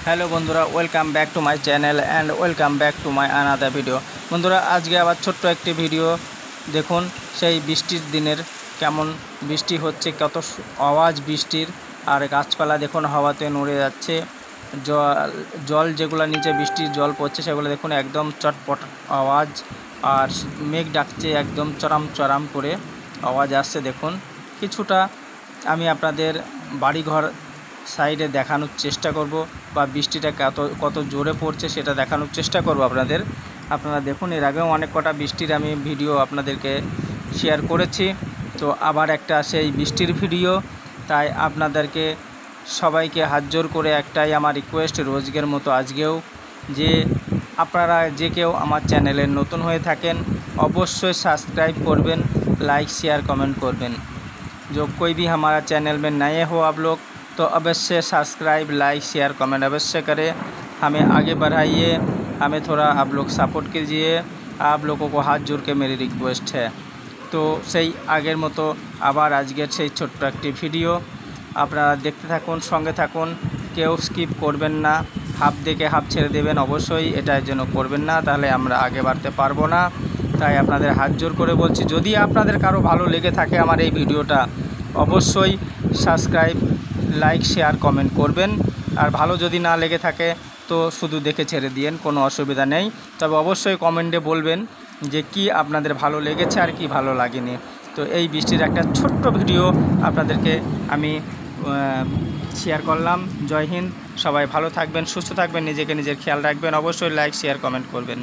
Hello বন্ধুরা, welcome back to my channel and welcome back to my another video. বন্ধুরা, আজকে আবার ছোট্ট একটি ভিডিও দেখুন। সেই বৃষ্টির দিনের কেমন বৃষ্টি হচ্ছে, কত আওয়াজ বৃষ্টির, আর গাছপালা দেখুন হাওয়াতে নড়ে যাচ্ছে। জল যেগুলো নিচে বৃষ্টির জল পড়ছে সেগুলো দেখুন একদম চটপট আওয়াজ, আর মেঘ ডাকছে একদম চরাম চরাম করে আওয়াজ আসছে। দেখুন কিছুটা আমি আপনাদের বাড়িঘর সাইডে দেখানোর চেষ্টা করব, বা বৃষ্টিটা কত জোরে পড়ছে সেটা দেখানোর চেষ্টা করব আপনারা দেখুন। এর আগেও অনেক কটা বৃষ্টির আমি ভিডিও আপনাদেরকে শেয়ার করেছি, তো আবার একটা সেই বৃষ্টির ভিডিও। তাই আপনাদেরকে সবাইকে হাত জোর করে একটাই আমার রিকোয়েস্ট, রোজকের মতো আজকেও, যে আপনারা যে কেউ আমার চ্যানেলে নতুন হয়ে থাকেন অবশ্যই সাবস্ক্রাইব করবেন, लाइक शेयर कमेंट करবেন। जो कोई भी हमारा चैनल में नए हो आप लोग तो अवश्य सब्सक्राइब लाइक शेयर कमेंट अवश्य करें, हमें आगे बढ़ाइए, हमें थोड़ा आप लोग सपोर्ट कीजिए। आप लोगों को हाथ जोड़ के मेरी रिक्वेस्ट है। तो সেই আগের মতো আবার আজকের সেই ছোট্ট একটি ভিডিও আপনারা দেখতে থাকুন, সঙ্গে থাকুন, কেউ স্কিপ করবেন না, হাফ দেখে হাফ ছেড়ে দেবেন, অবশ্যই এটা যেন করবেন না, তাহলে আমরা আগে বাড়তে পারবো না। তাই আপনাদের হাত জোর করে বলছি, যদি আপনাদের কারো ভালো লেগে থাকে আমার এই ভিডিওটা অবশ্যই সাবস্ক্রাইব লাইক শেয়ার কমেন্ট করবেন। আর ভালো যদি না লেগে থাকে তো শুধু দেখে ছেড়ে দিয়েন, কোনো অসুবিধা নেই। তবে অবশ্যই কমেন্টে বলবেন যে কি আপনাদের ভালো লেগেছে আর কি ভালো লাগেনি। তো এই বৃষ্টির একটা ছোট্ট ভিডিও আপনাদেরকে আমি শেয়ার করলাম। জয় হিন্দ, সবাই ভালো থাকবেন, সুস্থ থাকবেন, নিজেকে নিজের খেয়াল রাখবেন, অবশ্যই লাইক শেয়ার কমেন্ট করবেন।